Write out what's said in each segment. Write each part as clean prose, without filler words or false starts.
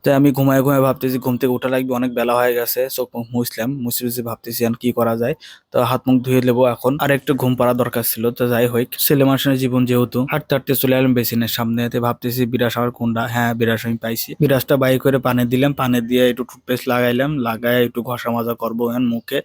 তাই আমি ঘুমায় ঘুমায় ভাবতেছি ঘুম থেকে ওঠা লাগবে, অনেক বেলা হয়ে গেছে। চোখ মুখ মুছলাম, মুছে মুছে ভাবতেছি এখন কি করা যায়। তো হাত মুখ ধুয়ে নেবো এখন, আর একটু ঘুম পাড়া দরকার ছিল। তো যাই হোক, ছেলে মানুষের জীবন যেহেতু, হাঁটতে হাঁটতে চলে এলাম বেসিনের সামনে। এতে ভাবতেছি বিরাস আমার কোনটা, হ্যাঁ বিরাস আমি পাইছি। বিরাসটা বাই করে পানি দিলাম, পানি দিয়ে একটু টুথপেস্ট লাগাইলাম, লাগাই একটু ঘষা মাজা করবো এখন মুখে।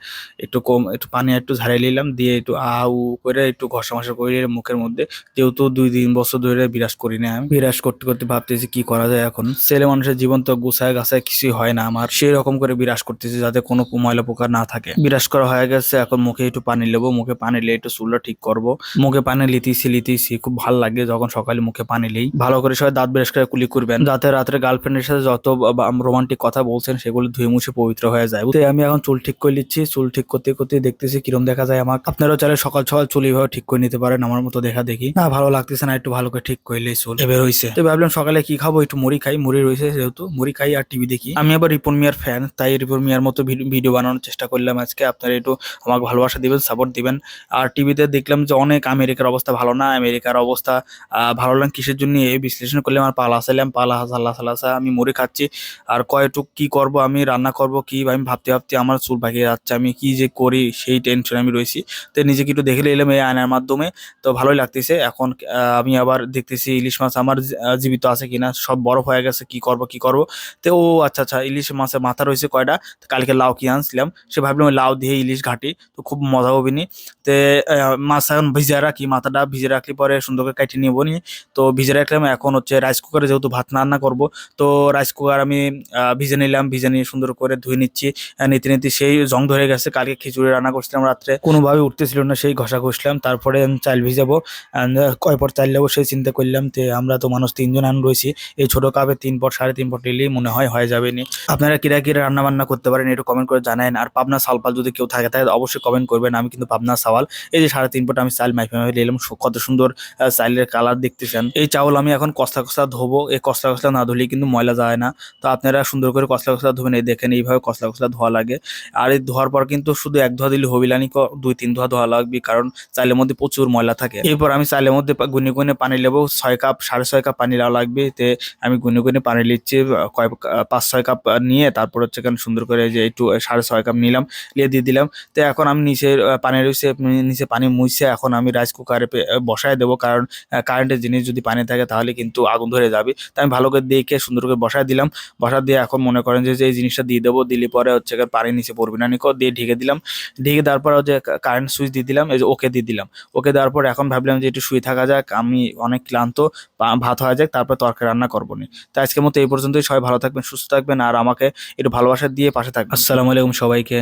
একটু কম একটু পানি একটু ঝাড়াই নিলাম, দিয়ে একটু আউ করে একটু ঘষা মাজা করে মুখের মধ্যে। যেহেতু 2-3 বছর ধরে বিরাস করি না, আমি বিরাস করতে করতে ভাবতেছি কি করা যায় এখন। ছেলে মানুষের জীবন তো গুছায় গাছায় কিছুই হয় না আমার, সেই রকম করে বিরাস করতেছি যাতে কোনো ময়লা পোকা না থাকে। বিরাস করা হয়ে গেছে, এখন মুখে একটু পানি নেবো, মুখে পানি নিয়ে একটু চুলটা ঠিক করব। মুখে পানি লিতেছি খুব ভালো লাগে যখন সকালে মুখে পানি নেই। ভালো করে সবাই দাঁত ব্রাশ করে কুলি করবেন, যাতে রাত্রে গার্লফ্রেন্ডের সাথে যত রোমান্টিক কথা বলছেন সেগুলো ধুয়ে মুছে পবিত্র হয়ে যায়। তো আমি এখন চুল ঠিক করে নিচ্ছি, চুল ঠিক করতে করতে দেখতেছি কিরম দেখা যায় আমার। আপনারাও চাইলে সকাল সকাল চুল এইভাবে ঠিক করে নিতে পারেন, আমার মতো দেখা দেখি না ভালো লাগতেছে না, একটু ভালো করে ঠিক করলে চুল এবার হয়েছে। তো ভাবলাম সকালে কি খাবো, একটু মুড়ি খাই, মুড়ি রয়েছে যেহেতু মুড়ি খাই আর টিভি দেখি। আমি আবার রিপন মিয়ার ফ্যান, তাই রিপন মিয়ার মতো ভিডিও বানানোর চেষ্টা করলাম আজকে। আপনারা একটু আমাকে ভালোবাসা দিবেন, সাপোর্ট দিবেন। আর টিভিতে দেখলাম যে অনেক আমেরিকার অবস্থা ভালো না, আমেরিকার অবস্থা ভালো না কিসের জন্য, এই বিশ্লেষণ করলে আমার পালা চাইলাম, পালা হাসাল্লা সাল্লাসা আমি মুড়ি খাচ্ছি। আর কয়টুক কি করব, আমি রান্না করব কি, আমি ভাবতে ভাবতে আমার চুল পাকিয়ে যাচ্ছে, আমি কি যে করি সেই টেনশন আমি রয়েছি। তো নিজেকে একটু দেখে এলাম এই আয়নার মাধ্যমে, তো ভালোই লাগতেছে এখন। আমি আবার দেখতেছি ইলিশ মাছ আমার জীবিত আছে কিনা, সব বরফ হয়ে গেছে, কি করব কি করব। তো ও আচ্ছা আচ্ছা, ইলিশ মাছের মাথা রয়েছে কয়টা, তো কালকে লাউ কি আনছিলাম, সে ভাবলাম ওই লাউ দিয়ে ইলিশ ঘাটি, তো খুব মজা হবে নি। তে মাছ এখন ভিজে রাখি, মাথাটা ভিজে রাখলে পরে সুন্দর করে কাটিয়ে নিয়ে নি। তো ভিজে রাখলাম, এখন হচ্ছে রাইস কুকারে যেহেতু ভাত রান্না করব, তো রাইস কুকার আমি ভিজে নিলাম, ভিজে নিয়ে সুন্দর করে ধুয়ে নিচ্ছি। নিতে নিতে সেই জং ধরে গেছে, কালকে খিচুড়ি রান্না করছিলাম রাত্রে, কোনোভাবে উঠতেছিল না, সেই ঘষা ঘষলাম। তারপরে আমি চাল ভিজাবো, কয় পর চাল নেবো সেই চিন্তা করলাম। তে আমরা তো মানুষ তিনজন আন রয়েছি, এই ছোট কাপে 3 পট 3.5 পট নিলেই মনে হয় হয়ে যাবে নি। আপনারা কিরা কিরা রান্না বান্না করতে পারেন একটু কমেন্ট করে জানান। আর পাবনা সালপাল যদি কেউ থাকে তাহলে অবশ্যই কমেন্ট করবেন, আমি কিন্তু পাবনা সাওয়াল। এই যে 3.5 পট আমি চাল মাইফে মাইফে নিলাম, কত সুন্দর চালের কালার দেখতেছেন। এই চাউল আমি এখন কসলা কসলা ধোবো, এই কসলা কসলা না ধুলে কিন্তু ময়লা যায় না। তো আপনারা সুন্দর করে কসলা কসলা ধুবেন, এই দেখেন এইভাবে কসলা কসলা ধোয়া লাগে। আর এই ধোয়ার পর কিন্তু শুধু এক ধোয়া দিলে হবিলানি, 2-3 ধোয়া ধোয়া লাগবে, কারণ চালের মধ্যে প্রচুর ময়লা থাকে। এরপর আমি চালের মধ্যে গুনে গুনে পানি নেবো, 6 কাপ 6.5 কাপ পানি নেওয়া লাগবে। তে আমি গুনে গুনে পানি নিচ্ছি, 5-6 কাপ নিয়ে তারপর হচ্ছে এখানে সুন্দর করে যে একটু 6.5 কাপ নিলাম, নিয়ে দিয়ে দিলাম। তো এখন আমি নিচে পানি রয়েছে, নিচে পানি মুছছে, এখন আমি রাইস কুকারে বসায় দেবো, কারণ কারেন্টের জিনিস যদি পানি থাকে তাহলে কিন্তু আগুন ধরে যাবে। তাই আমি ভালো করে দেখে সুন্দর করে বসায় দিলাম। বসা দিয়ে এখন মনে করেন যে এই জিনিসটা দিয়ে দেবো, দিলে পরে হচ্ছে পানি নিচে পড়বে না, নিকো দিয়ে ঢেকে দিলাম। ঢেকে দেওয়ার পর যে কারেন্ট সুইচ দিয়ে দিলাম, এই যে ওকে দিয়ে দিলাম। ওকে দেওয়ার পর এখন ভাবলাম যে একটু শুয়ে থাকা যাক, আমি অনেক ক্লান্ত, ভাত হয়ে যাক তারপর তরকারি রান্না করবো নি। তো আজকের মতো এই পর্যন্তই, সবাই ভালো থাকবেন, সুস্থ থাকবেন, আর আমাকে একটু ভালোবাসা দিয়ে পাশে থাকবেন। আসসালামু আলাইকুম সবাইকে।